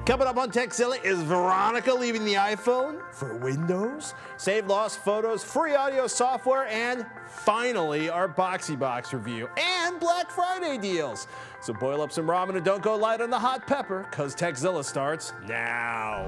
Coming up on Tekzilla, is Veronica leaving the iPhone for Windows? Save lost photos, free audio software, and finally our Boxy Box review and Black Friday deals. So boil up some ramen and don't go light on the hot pepper, because Tekzilla starts now.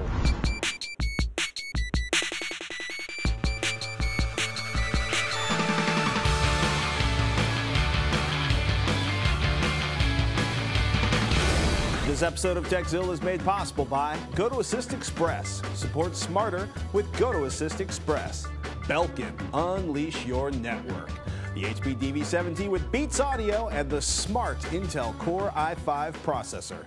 This episode of Tekzilla is made possible by GoToAssist Express. Support smarter with GoToAssist Express. Belkin, unleash your network. The HP DV7T with Beats Audio and the smart Intel Core i5 processor.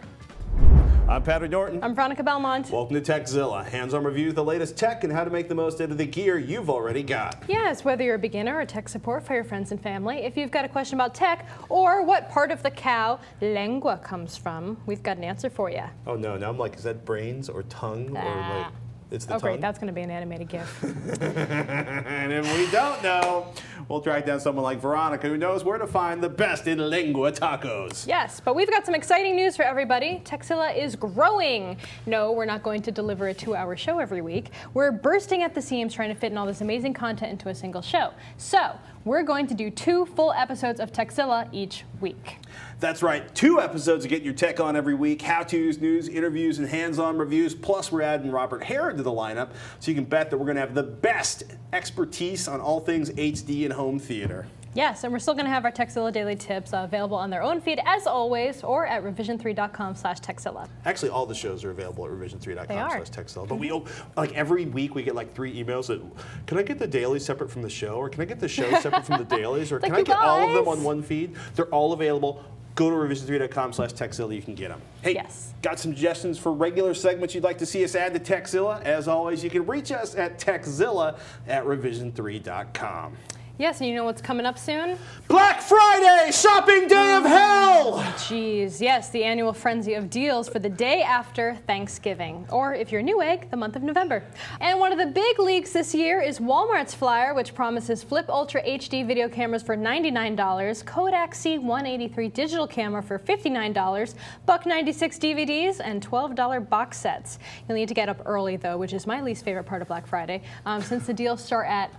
I'm Patrick Norton. I'm Veronica Belmont. Welcome to Tekzilla, hands-on review of the latest tech and how to make the most out of the gear you've already got. Yes, whether you're a beginner or tech support for your friends and family, if you've got a question about tech or what part of the cow lengua comes from, we've got an answer for you. Oh no, now I'm like, is that brains or tongue or like, it's the tongue? Great, that's going to be an animated GIF. And if we don't know, we'll track down someone like Veronica who knows where to find the best in lengua tacos. Yes, but we've got some exciting news for everybody. Tekzilla is growing. No, we're not going to deliver a 2-hour show every week. We're bursting at the seams trying to fit in all this amazing content into a single show. So we're going to do 2 full episodes of Tekzilla each week. That's right, 2 episodes to get your tech on every week, how-tos, news, interviews, and hands-on reviews. Plus, we're adding Robert Herod to the lineup, so you can bet that we're going to have the best expertise on all things HD and home theater. Yes, and we're still going to have our Tekzilla Daily Tips available on their own feed, as always, or at revision3.com/Tekzilla. Actually, all the shows are available at revision3.com/Tekzilla. But we, like every week, we get like 3 emails that, can I get the dailies separate from the show? Or can I get the show separate from the dailies? Or can I get all of them on one feed? They're all available. Go to revision3.com/Tekzilla, you can get them. Hey, yes. Got some suggestions for regular segments you'd like to see us add to Tekzilla? As always, you can reach us at Tekzilla@revision3.com. Yes, and you know what's coming up soon? Black Friday, shopping day of hell! Jeez, yes, the annual frenzy of deals for the day after Thanksgiving, or if you're Newegg, the month of November. And one of the big leaks this year is Walmart's flyer, which promises Flip Ultra HD video cameras for $99, Kodak C183 digital camera for $59, $1.96 DVDs, and $12 box sets. You'll need to get up early, though, which is my least favorite part of Black Friday, since the deals start at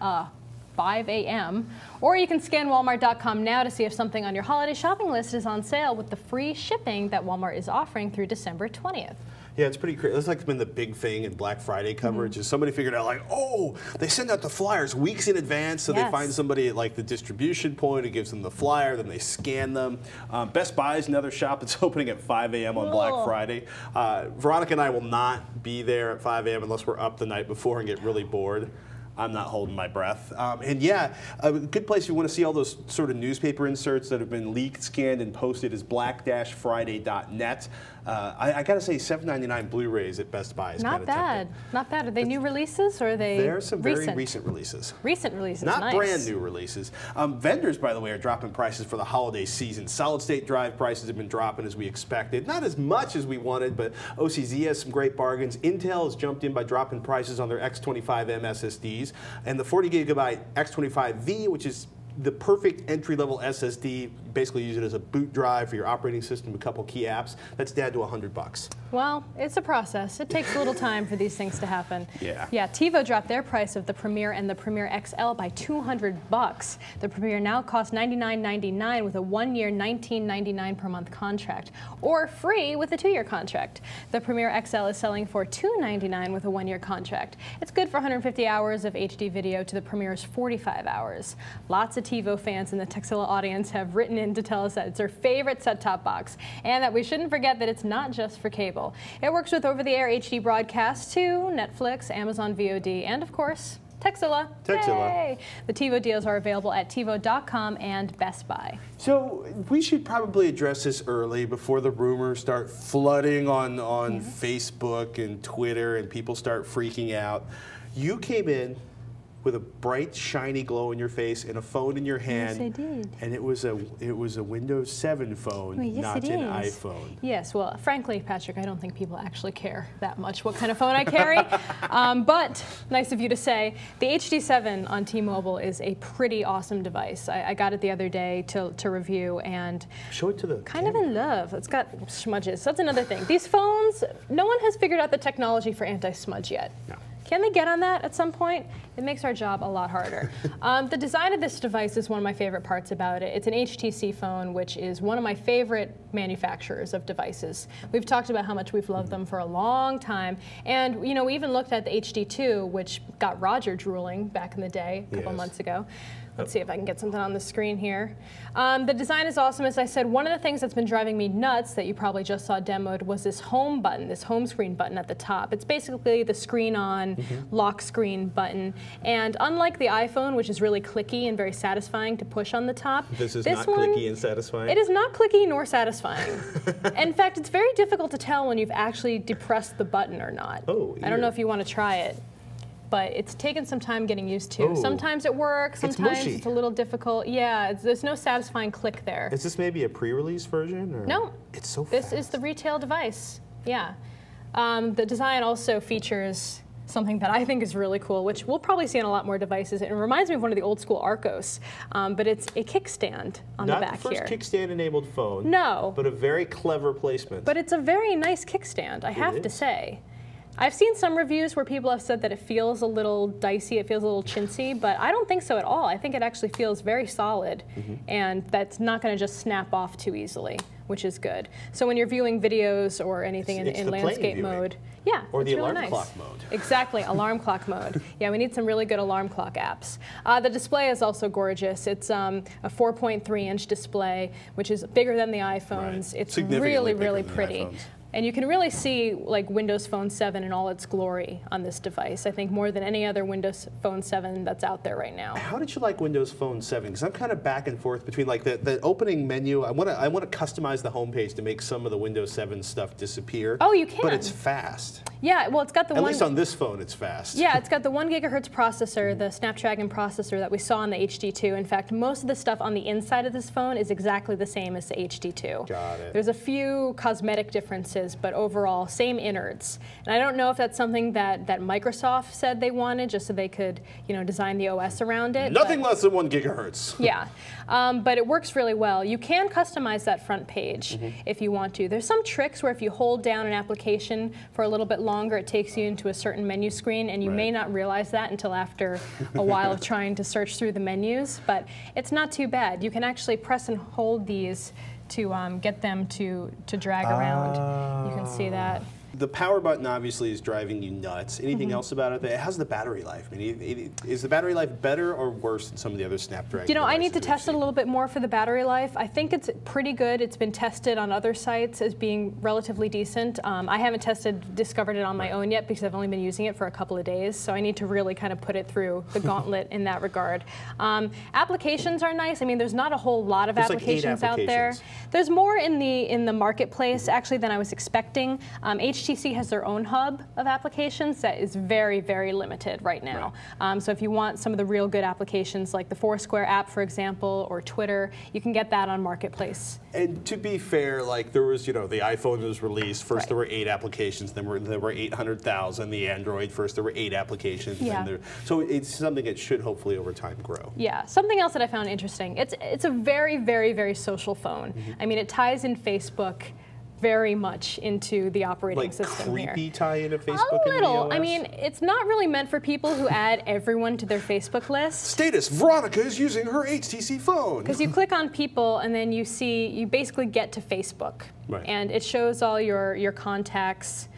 5 a.m. Or you can scan Walmart.com now to see if something on your holiday shopping list is on sale with the free shipping that Walmart is offering through December 20th. Yeah, it's pretty crazy. That's like been the big thing in Black Friday coverage is somebody figured out like, oh, they send out the flyers weeks in advance, so they find somebody at like the distribution point who gives them the flyer, then they scan them. Best Buy is another shop that's opening at 5 a.m. on Black Friday. Veronica and I will not be there at 5 a.m. unless we're up the night before and get really bored. I'm not holding my breath. And yeah, a good place if you want to see all those sort of newspaper inserts that have been leaked, scanned, and posted is black-friday.net. I gotta say, $7.99 Blu-rays at Best Buy is not bad. Not bad. Are they new releases or are they There are some very recent releases. Recent releases, not brand new releases. Vendors, by the way, are dropping prices for the holiday season. Solid-state drive prices have been dropping as we expected. Not as much as we wanted, but OCZ has some great bargains. Intel has jumped in by dropping prices on their X25M SSDs. And the 40 gigabyte X25V, which is the perfect entry-level SSD, basically use it as a boot drive for your operating system, a couple key apps, that's down to $100. Well, it's a process. It takes a little time for these things to happen. Yeah. Yeah, TiVo dropped their price of the Premiere and the Premiere XL by $200. The Premiere now costs $99.99 with a 1-year $19.99 per month contract, or free with a 2-year contract. The Premiere XL is selling for $299 with a 1-year contract. It's good for 150 hours of HD video to the Premiere's 45 hours. Lots of TiVo fans in the Tekzilla audience have written in to tell us that it's their favorite set-top box, and that we shouldn't forget that it's not just for cable. It works with over-the-air HD broadcasts to Netflix, Amazon VOD, and of course, Tekzilla. Yay! The TiVo deals are available at TiVo.com and Best Buy. So we should probably address this early before the rumors start flooding on Facebook and Twitter and people start freaking out. You came in with a bright, shiny glow in your face and a phone in your hand. Yes, I did. And it was a Windows 7 phone, well, yes, not an iPhone. Yes, well, frankly, Patrick, I don't think people actually care that much what kind of phone I carry. But nice of you to say. The HD7 on T-Mobile is a pretty awesome device. I got it the other day to review, and show it to the kind of in love. It's got smudges. That's another thing. These phones, no one has figured out the technology for anti-smudge yet. No. Can they get on that at some point? It makes our job a lot harder. The design of this device is one of my favorite parts about it. It's an HTC phone, which is one of my favorite manufacturers of devices. We've talked about how much we've loved them for a long time. And you know, we even looked at the HD2, which got Roger drooling back in the day, a couple months ago. Let's see if I can get something on the screen here. The design is awesome. As I said, one of the things that's been driving me nuts that you probably just saw demoed was this home button, this home screen button at the top. It's basically the screen on lock screen button. And unlike the iPhone, which is really clicky and very satisfying to push on the top, this not clicky and satisfying? It is not clicky nor satisfying. In fact, it's very difficult to tell when you've actually depressed the button or not. Oh, I don't know if you want to try it, but it's taken some time getting used to. Sometimes it works, sometimes it's a little difficult. Yeah, there's no satisfying click there. Is this maybe a pre-release version? Or? No. It's so fast. This is the retail device, yeah. The design also features something that I think is really cool, which we'll probably see on a lot more devices. It reminds me of one of the old school Arcos, but it's a kickstand on the back here. Not the first kickstand-enabled phone. No. But a very clever placement. But it's a very nice kickstand, I have to say. I've seen some reviews where people have said that it feels a little dicey, it feels a little chintzy, but I don't think so at all. I think it actually feels very solid, and that's not going to just snap off too easily, which is good. So when you're viewing videos or anything in landscape mode, yeah, or the really alarm clock mode. Exactly, alarm clock mode. Yeah, we need some really good alarm clock apps. The display is also gorgeous. It's a 4.3-inch display, which is bigger than the iPhones. It's really, really pretty. And you can really see like Windows Phone 7 in all its glory on this device. I think more than any other Windows Phone 7 that's out there right now. How did you like Windows Phone 7? Because I'm kind of back and forth between like the opening menu. I want to customize the homepage to make some of the Windows 7 stuff disappear. Oh, you can. But it's fast. Yeah, well, it's got the At least on this phone, it's fast. Yeah, it's got the 1 gigahertz processor, the Snapdragon processor that we saw on the HD2. In fact, most of the stuff on the inside of this phone is exactly the same as the HD2. Got it. There's a few cosmetic differences, but overall, same innards. And I don't know if that's something that Microsoft said they wanted, just so they could, you know, design the OS around it. Nothing less than 1 gigahertz. Yeah, but it works really well. You can customize that front page if you want to. There's some tricks where if you hold down an application for a little bit longer, it takes you into a certain menu screen, and you may not realize that until after a while of trying to search through the menus, but it's not too bad. You can actually press and hold these to get them to drag around. You can see that. The power button obviously is driving you nuts. Anything else about it? How's the battery life? I mean, is the battery life better or worse than some of the other Snapdragon You know, I need to devices test it a little bit more for the battery life. I think it's pretty good. It's been tested on other sites as being relatively decent. I haven't discovered it on my own yet because I've only been using it for a couple of days, so I need to really kind of put it through the gauntlet in that regard. Applications are nice. I mean, there's not a whole lot of applications out there. There's more in the marketplace actually than I was expecting. HTC has their own hub of applications that is very, very limited right now. So if you want some of the real good applications like the Foursquare app, for example, or Twitter, you can get that on Marketplace. And to be fair, like there was, you know, the iPhone was released. First there were 8 applications, then there were 800,000. The Android, first there were 8 applications. Yeah. So it's something that should hopefully over time grow. Yeah. Something else that I found interesting. It's a very, very, very social phone. I mean, it ties in Facebook very much into the operating system here. Like creepy tie-in of Facebook? A little. I mean, it's not really meant for people who add everyone to their Facebook list. Status, Veronica is using her HTC phone. Because you click on people and then you basically get to Facebook. Right. And it shows all your contacts.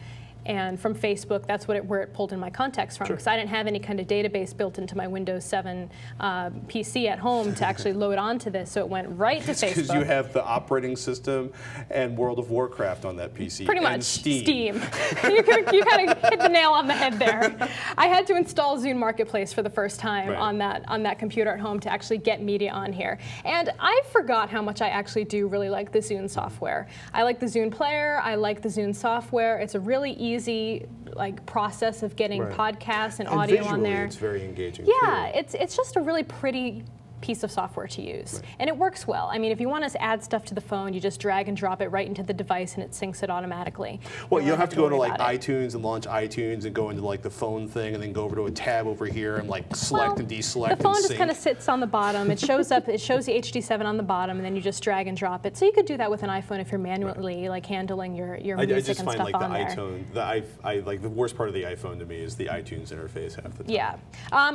And from Facebook, that's where it pulled in my contacts from, because I didn't have any kind of database built into my Windows 7 PC at home to actually load onto this, so it went right to Facebook. Because you have the operating system and World of Warcraft on that PC. Pretty much. And Steam. You kind of hit the nail on the head there. I had to install Zune Marketplace for the first time on that computer at home to actually get media on here. And I forgot how much I actually do really like the Zune software. I like the Zune Player. I like the Zune software. It's a really easy easy like process of getting podcasts and audio visually, on there. It's very engaging. Yeah, too. it's just a really pretty piece of software to use. And it works well. I mean, if you want to add stuff to the phone, you just drag and drop it right into the device and it syncs it automatically. Well, you don't have to go to like iTunes and launch iTunes and go into like the phone thing and then go over to a tab over here and like select and deselect. The phone and just kind of sits on the bottom. It shows up, it shows the HD7 on the bottom, and then you just drag and drop it. So you could do that with an iPhone if you're manually like handling your music and stuff on there. I just find like like the worst part of the iPhone to me is the iTunes interface half the time. Yeah.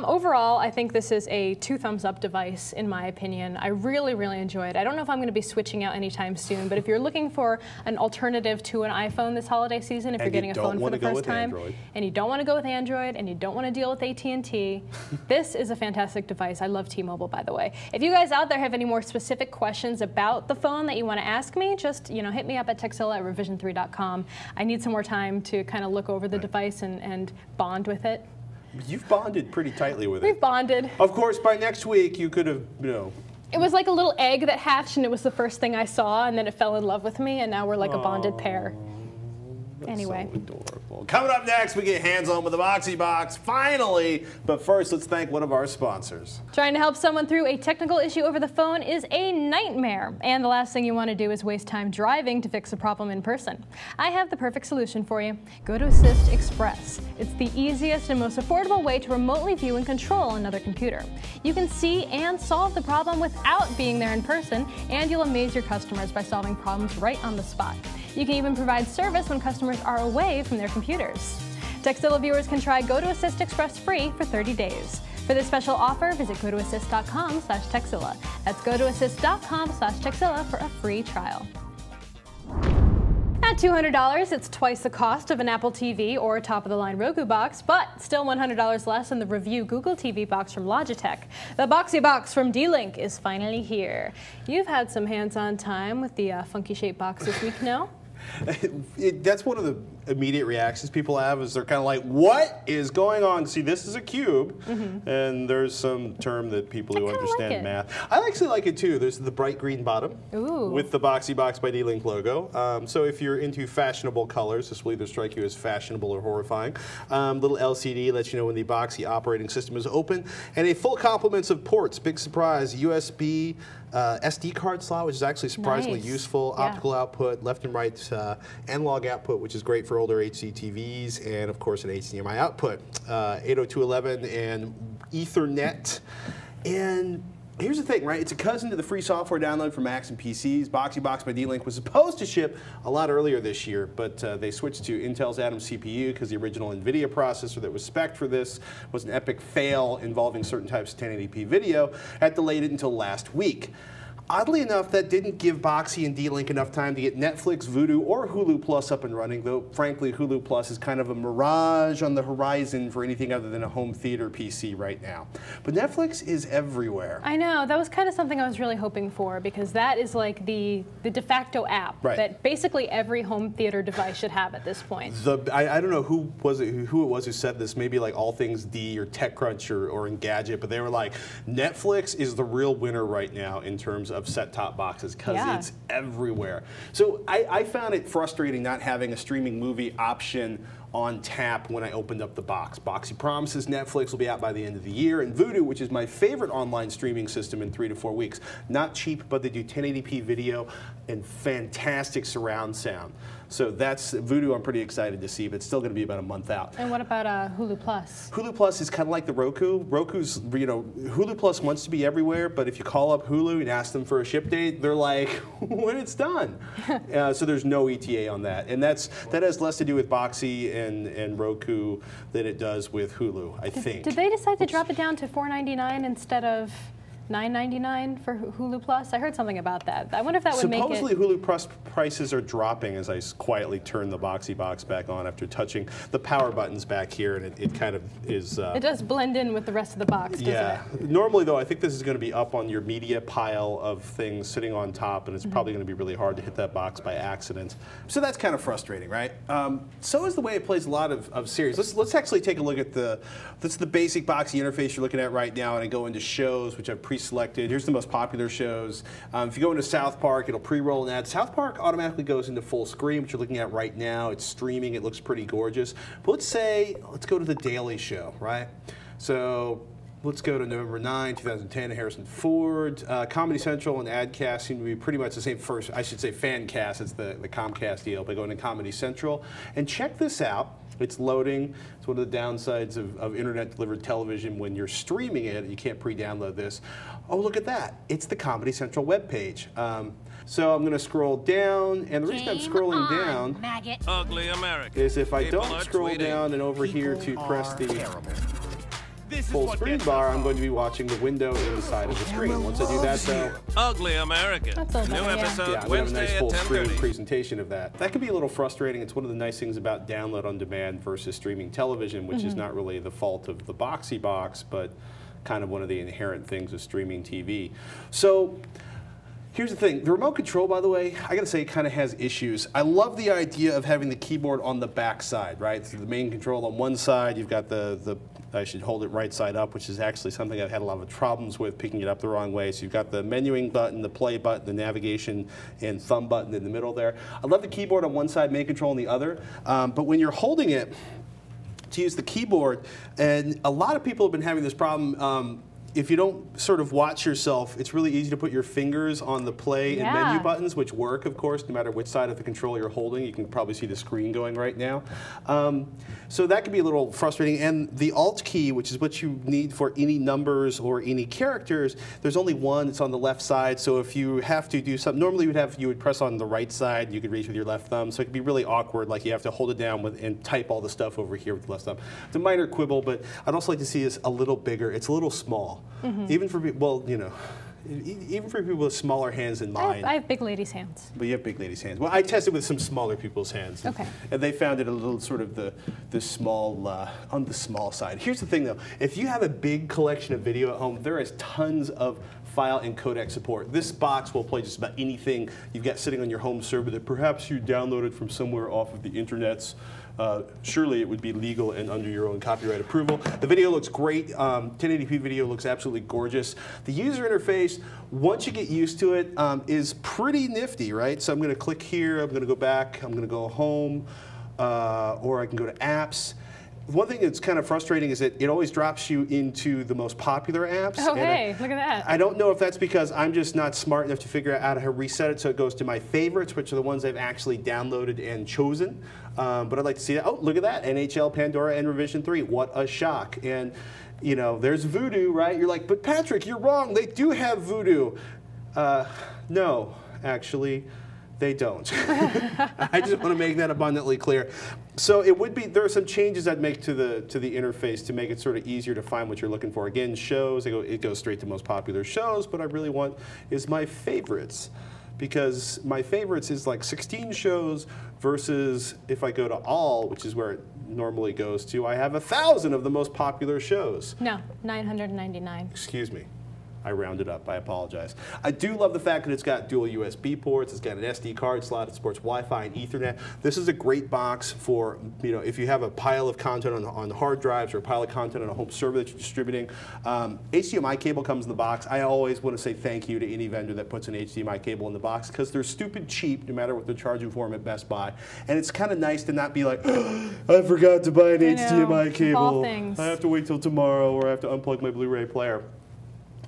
Overall, I think this is a 2 thumbs up device in my opinion. I really, really enjoy it. I don't know if I'm going to be switching out anytime soon, but if you're looking for an alternative to an iPhone this holiday season, if you're getting a phone for the first time, and you don't want to go with Android, and you don't want to deal with AT&T, this is a fantastic device. I love T-Mobile, by the way. If you guys out there have any more specific questions about the phone that you want to ask me, just hit me up at Texilla@revision3.com. I need some more time to kind of look over the device and bond with it. You've bonded pretty tightly with it. We've bonded. Of course, by next week you could have, It was like a little egg that hatched, and it was the first thing I saw, and then it fell in love with me, and now we're like a bonded pair. Anyway. So adorable. Coming up next, we get hands-on with the Boxy Box, finally. But first, let's thank one of our sponsors. Trying to help someone through a technical issue over the phone is a nightmare. And the last thing you want to do is waste time driving to fix a problem in person. I have the perfect solution for you. Go to Assist Express. It's the easiest and most affordable way to remotely view and control another computer. You can see and solve the problem without being there in person, and you'll amaze your customers by solving problems right on the spot. You can even provide service when customers are away from their computers. Texilla viewers can try Go to Assist Express free for 30 days. For this special offer, visit gotoassist.com/Texilla. That's gotoassist.com/Texilla for a free trial. At $200, it's twice the cost of an Apple TV or a top-of-the-line Roku box, but still $100 less than the Review Google TV box from Logitech. The Boxy Box from D-Link is finally here. You've had some hands-on time with the funky shape box this week, no? That's one of the immediate reactions people have is they're kind of like, what is going on? See, this is a cube, and there's some term that people who understand math. I actually like it too. There's the bright green bottom with the Boxy Box by D-Link logo. So if you're into fashionable colors, this will either strike you as fashionable or horrifying. Little LCD lets you know when the Boxy operating system is open, and a full complement of ports. Big surprise, USB, SD card slot, which is actually surprisingly useful, optical output, left and right analog output, which is great for older HD TVs, and of course an HDMI output, 802.11 and Ethernet. And here's the thing, right? It's a cousin to the free software download for Macs and PCs. Boxy Box by D-Link was supposed to ship a lot earlier this year, but they switched to Intel's Atom CPU because the original NVIDIA processor that was spec'd for this was an epic fail involving certain types of 1080p video. Had delayed it until last week. Oddly enough, that didn't give Boxy and D-Link enough time to get Netflix, Vudu, or Hulu Plus up and running, though frankly Hulu Plus is kind of a mirage on the horizon for anything other than a home theater PC right now. But Netflix is everywhere. I know, that was kind of something I was really hoping for, because that is like the de facto app that basically every home theater device should have at this point. I don't know who it was who said this, maybe like All Things D or TechCrunch or Engadget, but they were like, Netflix is the real winner right now in terms of set-top boxes because it's everywhere. So I found it frustrating not having a streaming movie option on tap when I opened up the box. Boxy promises Netflix will be out by the end of the year, and Vudu, which is my favorite online streaming system, in 3 to 4 weeks. Not cheap, but they do 1080p video and fantastic surround sound. So that's Vudu. I'm pretty excited to see, but it's still going to be about a month out. And what about Hulu Plus? Hulu Plus is kind of like the Roku. Roku's, Hulu Plus wants to be everywhere, but if you call up Hulu and ask them for a ship date, they're like, when it's done. So there's no ETA on that, and that has less to do with Boxy and Roku than it does with Hulu, I think. Did they decide to drop it down to $4.99 instead of $9.99 for Hulu Plus? I heard something about that. I wonder if that would make it... Supposedly Hulu Plus prices are dropping as I quietly turn the Boxy Box back on after touching the power buttons back here, and it kind of is... it does blend in with the rest of the box, doesn't it? Normally, though, I think this is going to be up on your media pile of things sitting on top, and it's probably going to be really hard to hit that box by accident. So that's kind of frustrating, right? So is the way it plays a lot of series. Let's actually take a look at the basic Boxy interface you're looking at right now, and I go into shows, which I've pre-selected. Here's the most popular shows. If you go into South Park, it'll pre-roll an ad. South Park automatically goes into full screen, which you're looking at right now. It's streaming. It looks pretty gorgeous. But let's go to The Daily Show, right? So let's go to November 9, 2010, Harrison Ford. Comedy Central and AdCast seem to be pretty much the same first, I should say FanCast, it's the Comcast deal, but going to Comedy Central. And check this out. It's loading. It's one of the downsides of internet-delivered television when you're streaming it. You can't pre-download this. Oh, look at that. It's the Comedy Central webpage. So I'm going to scroll down, and the reason I'm scrolling down Ugly America. is if I don't scroll down and over here to press the full screen bar, I'm going to be watching the window inside of the screen. Once I do that, though, Ugly America. New episode yeah, we have a Wednesday nice at full screen 10:30. presentation of that. That can be a little frustrating. It's one of the nice things about download on demand versus streaming television, which is not really the fault of the boxy box, but kind of one of the inherent things of streaming TV. So here's the thing. The remote control, by the way, I got to say, kind of has issues. I love the idea of having the keyboard on the back side, right? So the main control on one side, you've got I should hold it right side up, which is actually something I've had a lot of problems with, picking it up the wrong way. So you've got the menuing button, the play button, the navigation and thumb button in the middle there. I love the keyboard on one side, main control on the other. But when you're holding it, to use the keyboard, and a lot of people have been having this problem. If you don't sort of watch yourself, it's really easy to put your fingers on the play and menu buttons, which work, of course, no matter which side of the control you're holding. You can probably see the screen going right now. So that can be a little frustrating. And the Alt key, which is what you need for any numbers or any characters, there's only one. It's on the left side. So if you have to do something, normally you would press on the right side. You could reach with your left thumb. So it can be really awkward, like you have to hold it down and type all the stuff over here with the left thumb. It's a minor quibble, but I'd also like to see this a little bigger. It's a little small. Even for people, well, you know, even for people with smaller hands than mine. I have big ladies' hands. But you have big ladies' hands. Well, I tested with some smaller people's hands. Okay. And they found it a little sort of the small, on the small side. Here's the thing, though. If you have a big collection of video at home, there is tons of file and codec support. This box will play just about anything you've got sitting on your home server that perhaps you downloaded from somewhere off of the internets. Surely it would be legal and under your own copyright approval. The video looks great. 1080p video looks absolutely gorgeous. The user interface, once you get used to it, is pretty nifty, right? So I'm going to click here. I'm going to go back. I'm going to go home, or I can go to apps. One thing that's kind of frustrating is that it always drops you into the most popular apps. Oh, hey, look at that. I don't know if that's because I'm just not smart enough to figure out how to reset it so it goes to my favorites, which are the ones I've actually downloaded and chosen. But I'd like to see that. Oh, look at that. NHL, Pandora, and Revision 3. What a shock. And, you know, there's Vudu, right? You're like, but Patrick, you're wrong. They do have Vudu. No, actually. They don't. I just want to make that abundantly clear. So it would be, there are some changes I'd make to the interface to make it sort of easier to find what you're looking for. Again, shows, it goes straight to most popular shows, but I really want is my favorites. Because my favorites is like 16 shows versus if I go to all, which is where it normally goes to, I have 1,000 of the most popular shows. No, 999. Excuse me. I rounded up. I apologize. I do love the fact that it's got dual USB ports. It's got an SD card slot. It supports Wi-Fi and Ethernet. This is a great box for, you know, if you have a pile of content on hard drives or a pile of content on a home server that you're distributing. HDMI cable comes in the box. I always want to say thank you to any vendor that puts an HDMI cable in the box because they're stupid cheap no matter what they're charging for them at Best Buy. And it's kind of nice to not be like, oh, I forgot to buy an HDMI cable. All things. I have to wait till tomorrow or I have to unplug my Blu-ray player.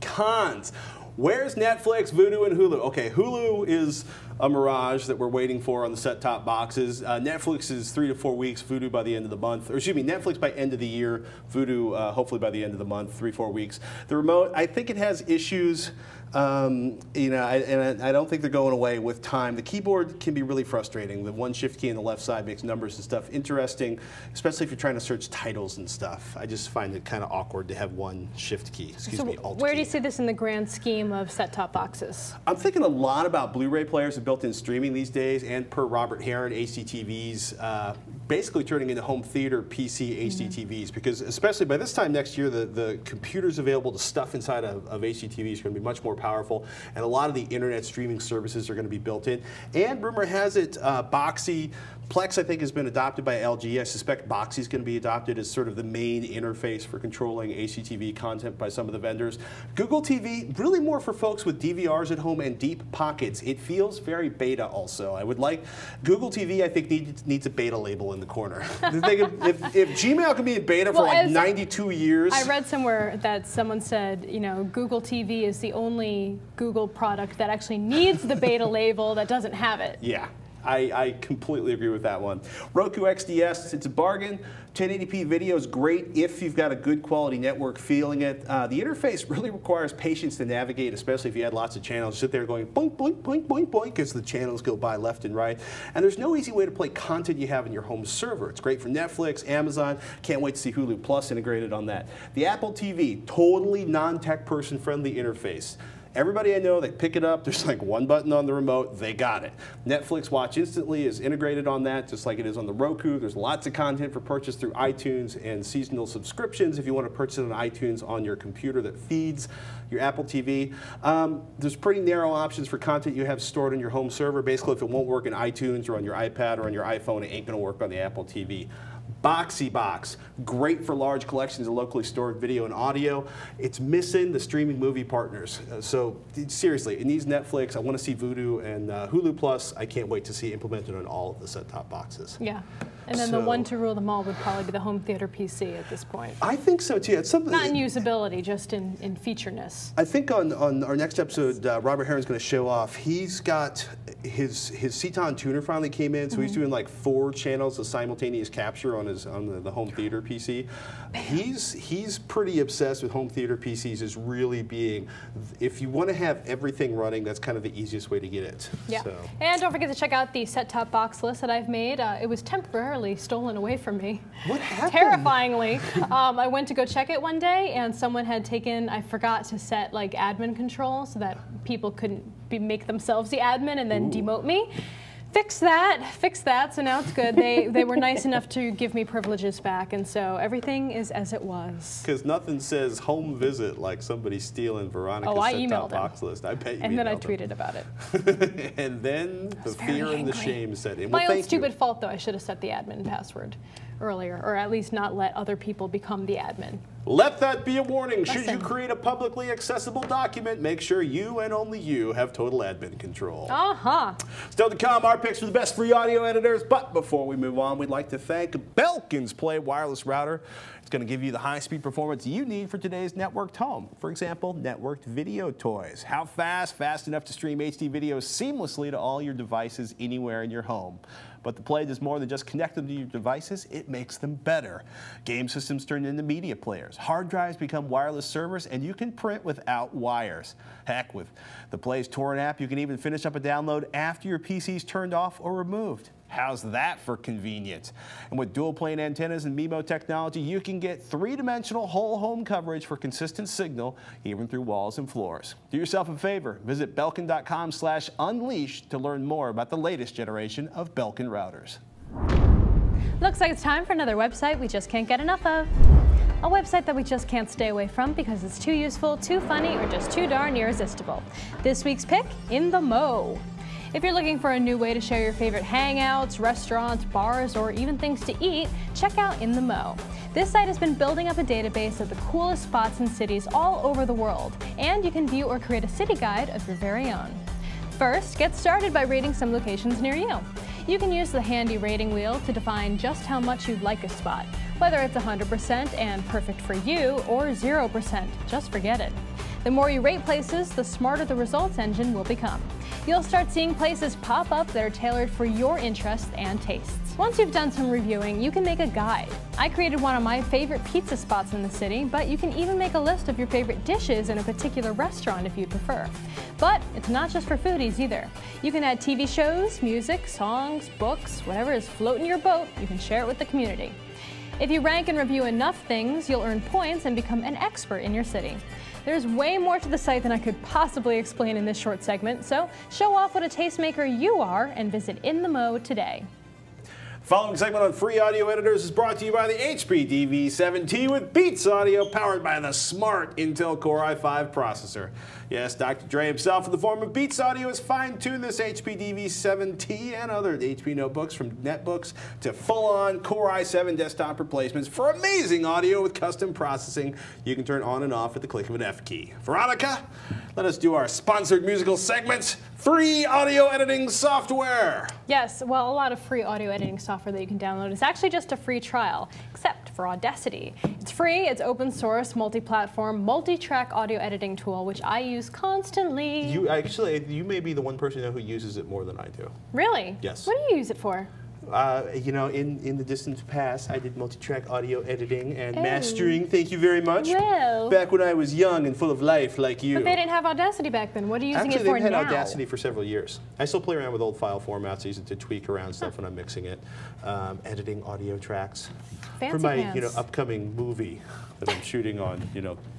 Cons. Where's Netflix, Vudu, and Hulu? Okay, Hulu is a mirage that we're waiting for on the set-top boxes. Netflix is 3 to 4 weeks, Vudu by the end of the month. Or excuse me, Netflix by end of the year, Vudu hopefully by the end of the month, 3-4 weeks. The remote, I think it has issues. You know, and I don't think they're going away with time. The keyboard can be really frustrating. The one shift key on the left side makes numbers and stuff interesting, especially if you're trying to search titles and stuff. I just find it kind of awkward to have one shift key. Excuse me, alt key. Where do you see this in the grand scheme of set-top boxes? I'm thinking a lot about Blu-ray players and built-in streaming these days, and per Robert Heron, HDTVs, basically turning into home theater PC HDTVs, because especially by this time next year, the computers available to stuff inside of HDTVs are going to be much more powerful, and a lot of the internet streaming services are going to be built in. And rumor has it, Boxee Plex, I think, has been adopted by LG. I suspect Boxee is going to be adopted as sort of the main interface for controlling HDTV content by some of the vendors. Google TV, really more for folks with DVRs at home and deep pockets. It feels very beta also. I would like, Google TV, I think, needs a beta label in the corner. if Gmail can be in beta for like 92 years. I read somewhere that someone said, you know, Google TV is the only Google product that actually needs the beta label that doesn't have it. Yeah. I completely agree with that one. Roku XDS, it's a bargain. 1080p video is great if you've got a good quality network feeling it. The interface really requires patience to navigate, especially if you had lots of channels. Sit there going boink, boink, boink, boink, boink as the channels go by left and right. And there's no easy way to play content you have in your home server. It's great for Netflix, Amazon. Can't wait to see Hulu Plus integrated on that. The Apple TV, totally non-tech person friendly interface. Everybody I know, they pick it up, there's like one button on the remote, they got it. Netflix Watch Instantly is integrated on that, just like it is on the Roku. There's lots of content for purchase through iTunes and seasonal subscriptions if you want to purchase it on iTunes on your computer that feeds your Apple TV. There's pretty narrow options for content you have stored on your home server. Basically, if it won't work in iTunes or on your iPad or on your iPhone, it ain't going to work on the Apple TV. Boxee Box, great for large collections of locally stored video and audio. It's missing the streaming movie partners. So seriously, it needs Netflix. I want to see Vudu and Hulu Plus. I can't wait to see implemented on all of the set-top boxes. Yeah. And then the one to rule them all would probably be the home theater PC at this point. I think so too. It's something not in usability, just in featureness. I think on our next episode, Robert Heron's going to show off. He's got his Ceton tuner finally came in, so he's doing like 4 channels of simultaneous capture on the home theater PC. He's pretty obsessed with home theater PCs as really being, if you want to have everything running, that's kind of the easiest way to get it. Yeah. So. And don't forget to check out the set-top box list that I've made. It was temporarily stolen away from me. What happened? Terrifyingly. I went to go check it one day, and someone had taken, I forgot to set like admin control so that people couldn't make themselves the admin and then demote me. Fix that, so now it's good. They were nice enough to give me privileges back, and so everything is as it was. Because nothing says home visit like somebody stealing Veronica's set-top box list. I bet you and then I tweeted about it. And then the fear and the shame set in. My own stupid fault, though. I should have set the admin password earlier, or at least not let other people become the admin. Let that be a warning. Should you create a publicly accessible document, make sure you and only you have total admin control. Still to come, our picks for the best free audio editors. But before we move on, we'd like to thank Belkin's Play wireless router. It's going to give you the high-speed performance you need for today's networked home. For example, networked video toys. How fast? Fast enough to stream HD videos seamlessly to all your devices anywhere in your home. But the Play does more than just connect them to your devices, it makes them better. Game systems turn into media players. Hard drives become wireless servers, and you can print without wires. Heck, with the Play's Torrent app, you can even finish up a download after your PC's turned off or removed. How's that for convenience? And with dual plane antennas and MIMO technology, you can get 3-dimensional whole home coverage for consistent signal, even through walls and floors. Do yourself a favor. Visit Belkin.com/unleash to learn more about the latest generation of Belkin routers. Looks like it's time for another website we just can't get enough of. A website that we just can't stay away from because it's too useful, too funny, or just too darn irresistible. This week's pick, In the Mo. If you're looking for a new way to share your favorite hangouts, restaurants, bars, or even things to eat, check out In the Mo. This site has been building up a database of the coolest spots in cities all over the world, and you can view or create a city guide of your very own. First, get started by rating some locations near you. You can use the handy rating wheel to define just how much you'd like a spot, whether it's 100% and perfect for you, or 0%, just forget it. The more you rate places, the smarter the results engine will become. You'll start seeing places pop up that are tailored for your interests and tastes. Once you've done some reviewing, you can make a guide. I created one of my favorite pizza spots in the city, but you can even make a list of your favorite dishes in a particular restaurant if you prefer. But it's not just for foodies either. You can add TV shows, music, songs, books, whatever is floating your boat, you can share it with the community. If you rank and review enough things, you'll earn points and become an expert in your city. There's way more to the site than I could possibly explain in this short segment, so show off what a tastemaker you are and visit In the Mo today. Following segment on free audio editors is brought to you by the HP DV7T with Beats Audio, powered by the smart Intel Core i5 processor. Yes, Dr. Dre himself, in the form of Beats Audio, has fine-tuned this HP DV7T and other HP notebooks, from netbooks to full-on Core i7 desktop replacements for amazing audio with custom processing you can turn on and off at the click of an F key. Veronica, let us do our sponsored musical segment, free audio editing software. Yes, well, a lot of free audio editing software that you can download is actually just a free trial, except for Audacity. It's free, it's open source, multi-platform, multi-track audio editing tool, which I use constantly. You may be the one person who uses it more than I do. Really? Yes. What do you use it for? You know, in the distant past, I did multi-track audio editing and mastering. Thank you very much. Well. Back when I was young and full of life, like you. But they didn't have Audacity back then. What are you using Actually, it for now? they've had Audacity for several years. I still play around with old file formats. I use it to tweak around stuff when I'm mixing it, editing audio tracks Fancy for my pants. upcoming movie that I'm shooting on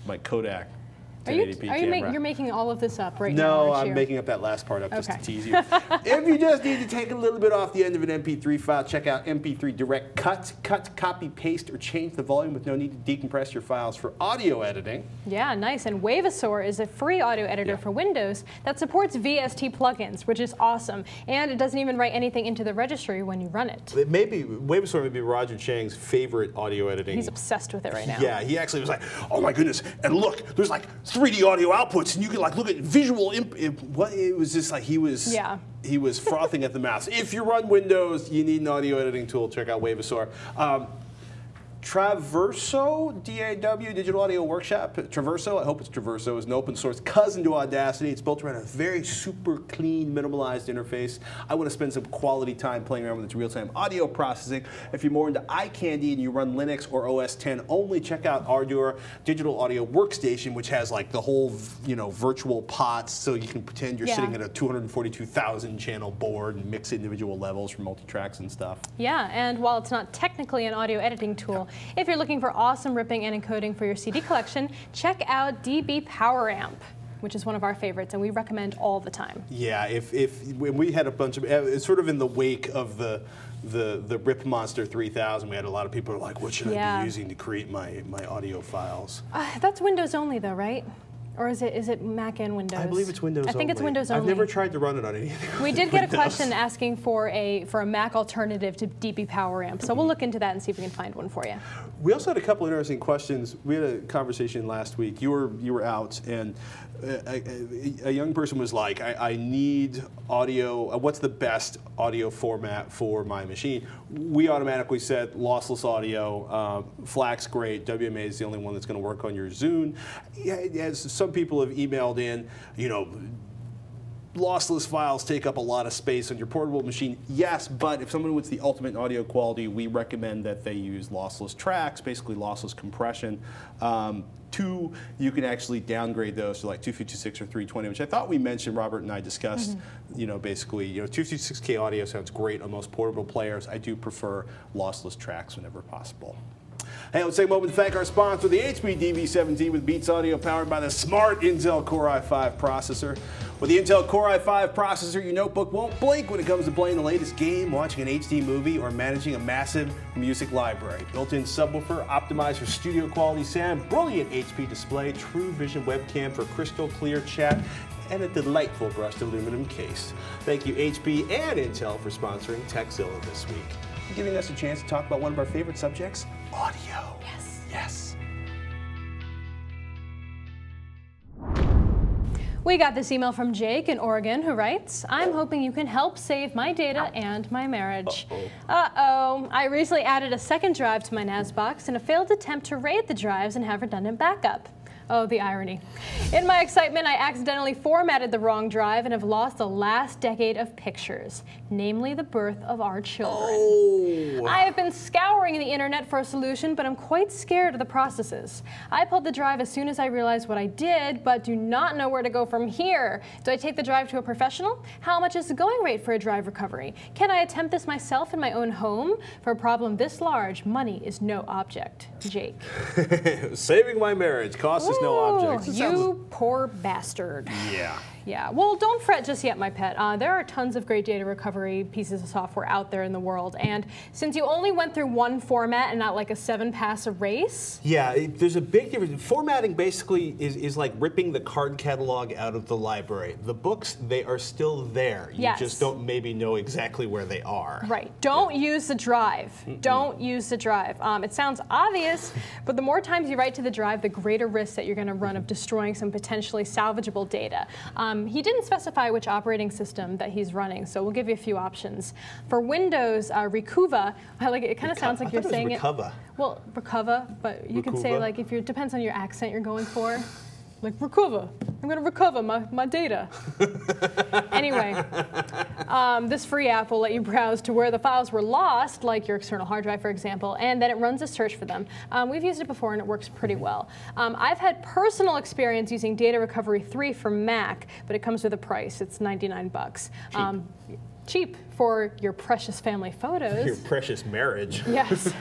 my Kodak. Are you, 1080p camera. you're making all of this up right now, No, aren't I'm you? making up that last part up just Okay. to tease you. If you just need to take a little bit off the end of an MP3 file, check out MP3 Direct Cut. Cut, copy, paste, or change the volume with no need to decompress your files for audio editing. Yeah, nice. And Wavesaur is a free audio editor for Windows that supports VST plugins, which is awesome. And it doesn't even write anything into the registry when you run it. Wavesaur may be Roger Chang's favorite audio editing. He's obsessed with it right now. Yeah, he actually was like, oh my goodness, and look, there's like 3D audio outputs, and you can like look at visual. It was just like he was frothing at the mouth. If you run Windows, you need an audio editing tool. Check out Wavesaur. Traverso, DAW, Digital Audio Workshop. Traverso, I hope it's Traverso, is an open source cousin to Audacity. It's built around a very super clean, minimalized interface. I want to spend some quality time playing around with its real-time audio processing. If you're more into iCandy and you run Linux or OS X only, check out Ardour Digital Audio Workstation, which has like the whole, virtual pots, so you can pretend you're sitting at a 242,000 channel board and mix individual levels for multi-tracks and stuff. Yeah, and while it's not technically an audio editing tool, if you're looking for awesome ripping and encoding for your CD collection, check out DB Power Amp, which is one of our favorites, and we recommend all the time. Yeah, when we had a bunch of, it's sort of in the wake of the Rip Monster 3000, we had a lot of people who were like, what should I be using to create my audio files? That's Windows only though, right? Or is it Mac and Windows? I believe it's Windows only. I think it's Windows only. I've never tried to run it on anything. We did get a question asking for a Mac alternative to DB Power Amp, so we'll look into that and see if we can find one for you. We also had a couple of interesting questions. We had a conversation last week. You were out, and a young person was like, I need audio. What's the best audio format for my machine? We automatically said lossless audio. FLAC's great. WMA is the only one that's going to work on your Zune. As some people have emailed in, lossless files take up a lot of space on your portable machine. Yes, but if someone wants the ultimate audio quality, we recommend that they use lossless tracks, basically lossless compression. Two, you can actually downgrade those to like 256 or 320, which I thought we mentioned, Robert and I discussed, basically, 256K audio sounds great on most portable players. I do prefer lossless tracks whenever possible. Hey, let's take a moment to thank our sponsor, the HP DV7T with Beats Audio, powered by the smart Intel Core i5 processor. With the Intel Core i5 processor, your notebook won't blink when it comes to playing the latest game, watching an HD movie, or managing a massive music library. Built-in subwoofer, optimized for studio quality sound, brilliant HP display, true vision webcam for crystal clear chat, and a delightful brushed aluminum case. Thank you, HP and Intel, for sponsoring TechZilla this week, and giving us a chance to talk about one of our favorite subjects, audio. Yes. Yes. We got this email from Jake in Oregon who writes, I'm hoping you can help save my data and my marriage. Uh-oh. I recently added a second drive to my NAS box in a failed attempt to RAID the drives and have redundant backup. Oh, the irony. In my excitement, I accidentally formatted the wrong drive and have lost the last decade of pictures, namely the birth of our children. Oh. I have been scouring the internet for a solution, but I'm quite scared of the processes. I pulled the drive as soon as I realized what I did, but do not know where to go from here. Do I take the drive to a professional? How much is the going rate for a drive recovery? Can I attempt this myself in my own home? For a problem this large, money is no object. Jake. Saving my marriage. Cost is no object. You poor bastard. Yeah. Yeah, well, don't fret just yet, my pet. There are tons of great data recovery pieces of software out there in the world, and since you only went through one format and not like a 7-pass erase. Yeah, there's a big difference. Formatting basically is like ripping the card catalog out of the library. The books, they are still there. You just don't maybe know exactly where they are. Right. Don't use the drive. Don't use the drive. It sounds obvious, but the more times you write to the drive, the greater risk that you're going to run of destroying some potentially salvageable data. He didn't specify which operating system that he's running, so we'll give you a few options. For Windows, Recuva, it kind of sounds like you're saying Recuva. it. Well, Recuva, but you could say like if you depends on your accent you're going for. Like, recover. I'm going to recover my data. Anyway, this free app will let you browse to where the files were lost, like your external hard drive, for example, and then it runs a search for them. We've used it before, and it works pretty well. I've had personal experience using Data Recovery 3 for Mac, but it comes with a price. It's $99. Cheap for your precious family photos. Your precious marriage. Yes.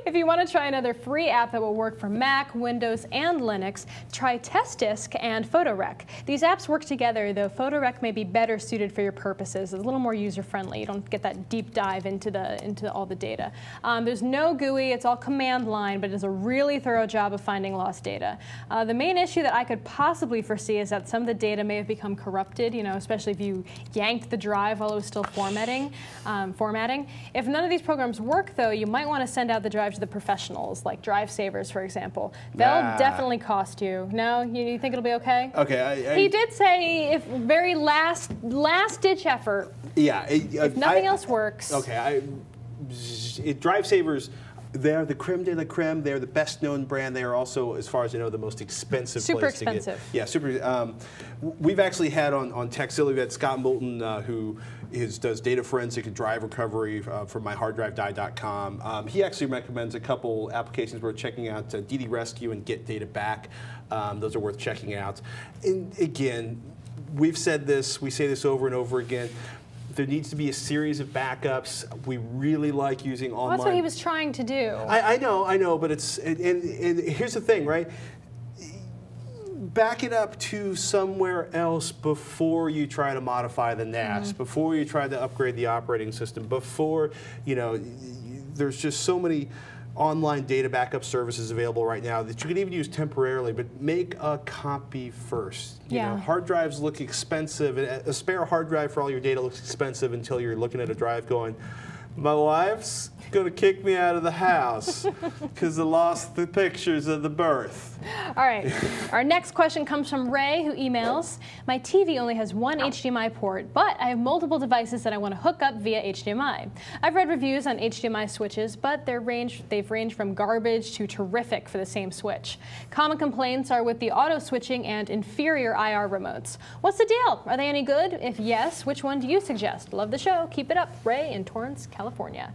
If you want to try another free app that will work for Mac, Windows, and Linux, try TestDisk and PhotoRec. These apps work together, though PhotoRec may be better suited for your purposes. It's a little more user-friendly. You don't get that deep dive into all the data. There's no GUI. It's all command line, but it does a really thorough job of finding lost data. The main issue that I could possibly foresee is that some of the data may have become corrupted, especially if you yanked the drive while it was still formatting. If none of these programs work, though, you might want to send out the drive to the professionals, like Drive Savers, for example. They'll definitely cost you. No? You think it'll be okay? Okay. He did say if very last-ditch effort. Yeah. If nothing else works. Okay. Drive Savers, they're the creme de la creme. They're the best-known brand. They are also, as far as I know, the most expensive place to get. Super expensive. Yeah, super. We've actually had on TechZilla, we've had Scott Moulton, who does data forensic and drive recovery for myharddrivedie.com. He actually recommends a couple applications we're checking out, DD Rescue and Get Data Back. Those are worth checking out. And again, we've said this, we say this over and over again. There needs to be a series of backups. We really like using online. Well, that's what he was trying to do. I know, but it's and here's the thing, right? Back it up to somewhere else before you try to modify the NAS, before you try to upgrade the operating system, before there's just so many online data backup services available right now that you can even use temporarily, but make a copy first. Hard drives look expensive. A spare hard drive for all your data looks expensive until you're looking at a drive going, my wife's gonna kick me out of the house because I lost the pictures of the birth. All right, our next question comes from Ray, who emails, my TV only has one HDMI port, but I have multiple devices that I want to hook up via HDMI. I've read reviews on HDMI switches, but they've ranged from garbage to terrific for the same switch. Common complaints are with the auto switching and inferior IR remotes. What's the deal? Are they any good? If yes, which one do you suggest? Love the show. Keep it up. Ray in Torrance, California.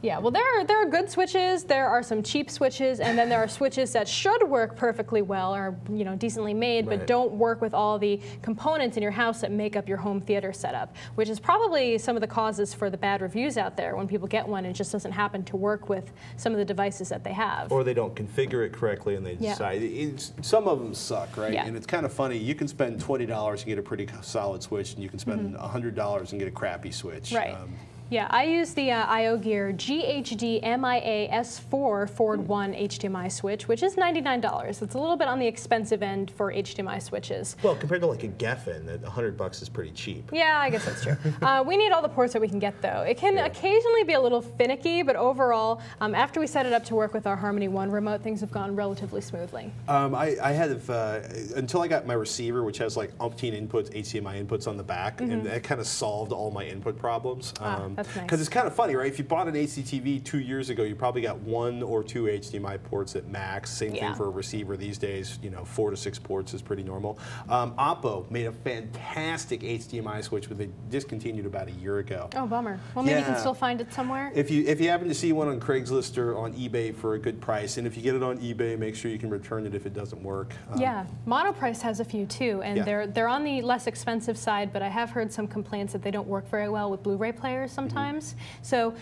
Yeah, well, there are good switches, there are some cheap switches, and then there are switches that should work perfectly well, or decently made, but don't work with all the components in your house that make up your home theater setup, which is probably some of the causes for the bad reviews out there when people get one and it just doesn't happen to work with some of the devices that they have. Or they don't configure it correctly and they decide. Some of them suck, right? Yeah. And it's kind of funny. You can spend $20 and get a pretty solid switch, and you can spend $100 and get a crappy switch. Right. Yeah, I use the IOGear GHD MIA S4 Forward 1 HDMI switch, which is $99. It's a little bit on the expensive end for HDMI switches. Well, compared to like a Geffen, $100 is pretty cheap. Yeah, I guess that's true. We need all the ports that we can get, though. It can occasionally be a little finicky, but overall, after we set it up to work with our Harmony One remote, things have gone relatively smoothly. I had, until I got my receiver, which has like umpteen inputs, HDMI inputs on the back, and that kind of solved all my input problems. That's nice. Because it's kind of funny, right? If you bought an HDTV 2 years ago, you probably got 1 or 2 HDMI ports at max. Same thing for a receiver these days. 4 to 6 ports is pretty normal. Oppo made a fantastic HDMI switch, but they discontinued about a year ago. Oh, bummer. Well, maybe you can still find it somewhere. If you happen to see one on Craigslist or on eBay for a good price, and if you get it on eBay, make sure you can return it if it doesn't work. Yeah, Monoprice has a few too, and they're on the less expensive side, but I have heard some complaints that they don't work very well with Blu-ray players sometimes. sometimes. So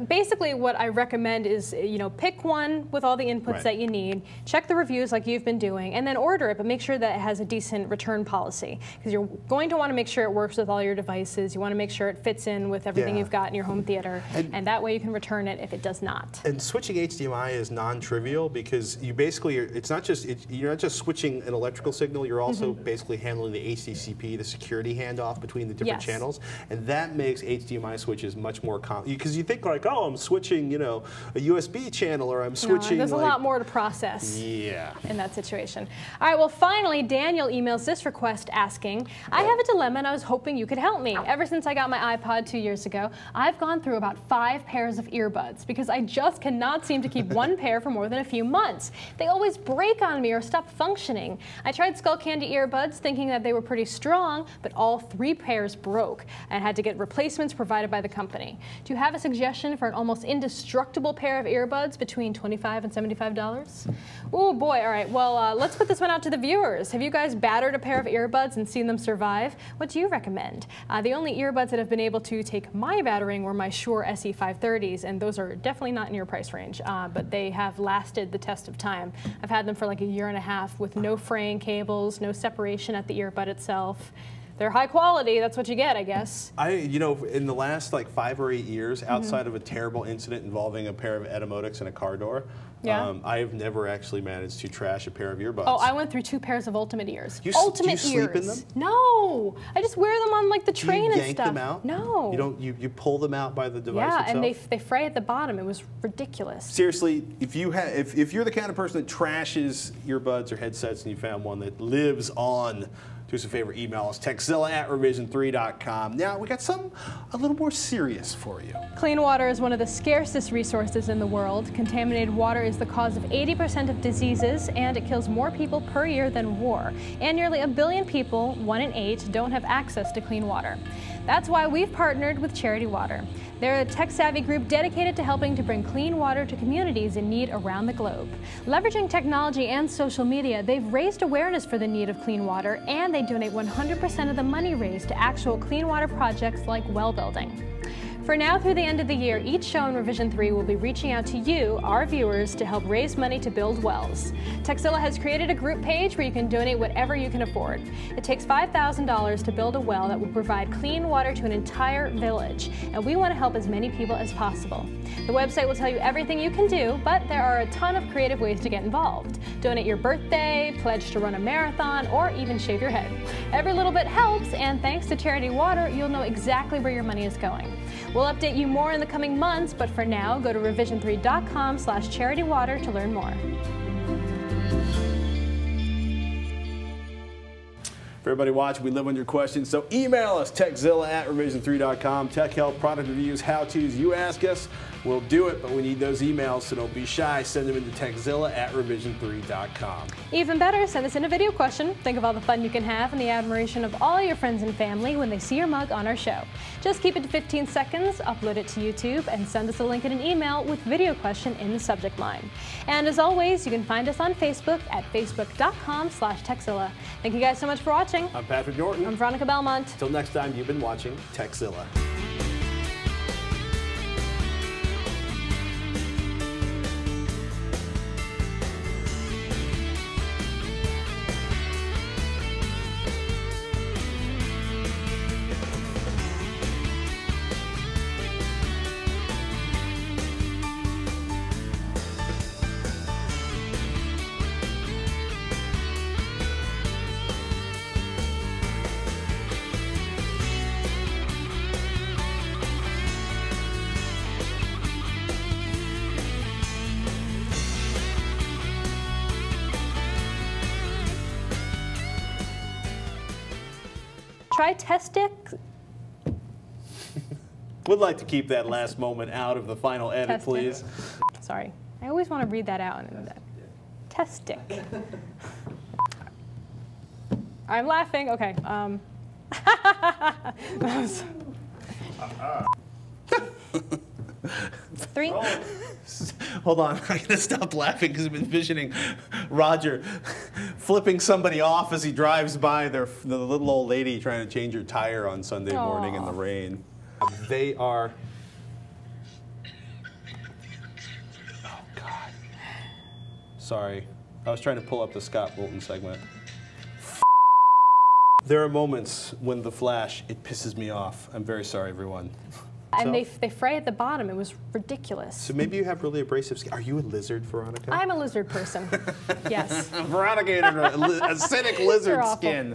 basically what I recommend is, pick one with all the inputs that you need, check the reviews like you've been doing, and then order it, but make sure that it has a decent return policy, because you're going to want to make sure it works with all your devices. You want to make sure it fits in with everything you've got in your home theater, and that way you can return it if it does not. And switching HDMI is non-trivial, because you basically, you're not just switching an electrical signal, you're also basically handling the HDCP, the security handoff between the different channels, and that makes HDMI switches much more because you think like, oh, I'm switching, a USB channel, or I'm switching. There's a lot more to process in that situation. All right, well, finally, Daniel emails this request asking, I have a dilemma and I was hoping you could help me. Ever since I got my iPod 2 years ago, I've gone through about 5 pairs of earbuds because I just cannot seem to keep one pair for more than a few months. They always break on me or stop functioning. I tried Skullcandy earbuds thinking that they were pretty strong, but all 3 pairs broke and had to get replacements provided by the company. Do you have a suggestion for an almost indestructible pair of earbuds between $25 and $75? Oh boy, all right, well, let's put this one out to the viewers. Have you guys battered a pair of earbuds and seen them survive? What do you recommend? The only earbuds that have been able to take my battering were my Shure SE530s, and those are definitely not in your price range, but they have lasted the test of time. I've had them for like a year and a half with no fraying cables, no separation at the earbud itself. They're high quality, that's what you get, I guess. In the last like 5 or 8 years, outside of a terrible incident involving a pair of Etymotics and a car door, I have never actually managed to trash a pair of earbuds. Oh, I went through 2 pairs of Ultimate ears. Do you sleep in them? No, I just wear them on like the train and stuff. Do you yank them out? No. You pull them out by the device itself? Yeah, and they fray at the bottom. It was ridiculous. Seriously, if you're the kind of person that trashes earbuds or headsets and you found one that lives on, do us a favor, email us, techzilla@revision3.com. Now, we got something a little more serious for you. Clean water is one of the scarcest resources in the world. Contaminated water is the cause of 80% of diseases, and it kills more people per year than war. And nearly 1 billion people, 1 in 8, don't have access to clean water. That's why we've partnered with Charity Water. They're a tech-savvy group dedicated to helping to bring clean water to communities in need around the globe. Leveraging technology and social media, they've raised awareness for the need of clean water, and they donate 100% of the money raised to actual clean water projects like well building. For now, through the end of the year, each show in Revision 3 will be reaching out to you, our viewers, to help raise money to build wells. Techzilla has created a group page where you can donate whatever you can afford. It takes $5,000 to build a well that will provide clean water to an entire village, and we want to help as many people as possible. The website will tell you everything you can do, but there are a ton of creative ways to get involved. Donate your birthday, pledge to run a marathon, or even shave your head. Every little bit helps, and thanks to Charity Water, you'll know exactly where your money is going. We'll update you more in the coming months, but for now, go to revision3.com/charitywater to learn more. For everybody watching, we live on your questions, so email us, techzilla@revision3.com. Tech help, product reviews, how-tos, you ask us, we'll do it, but we need those emails, so don't be shy. Send them into techzilla@revision3.com. Even better, send us in a video question. Think of all the fun you can have and the admiration of all your friends and family when they see your mug on our show. Just keep it to 15 seconds, upload it to YouTube, and send us a link in an email with video question in the subject line. And as always, you can find us on Facebook at facebook.com/Techzilla. Thank you guys so much for watching. I'm Patrick Norton. I'm Veronica Belmont. Until next time, you've been watching Techzilla. Try Testic. Would like to keep that last moment out of the final edit, please. Sorry. I always want to read that out. Testic. I'm laughing. Okay. 3. Hold on, I'm gonna stop laughing because I've been envisioning Roger flipping somebody off as he drives by the little old lady trying to change her tire on Sunday morning in the rain. They are Sorry. I was trying to pull up the Scott Bolton segment. There are moments when The Flash, it pisses me off. I'm very sorry, everyone. And they fray at the bottom. It was ridiculous. So maybe you have really abrasive skin. Are you a lizard, Veronica? I'm a lizard person. Yes. Veronica, acidic lizard skin.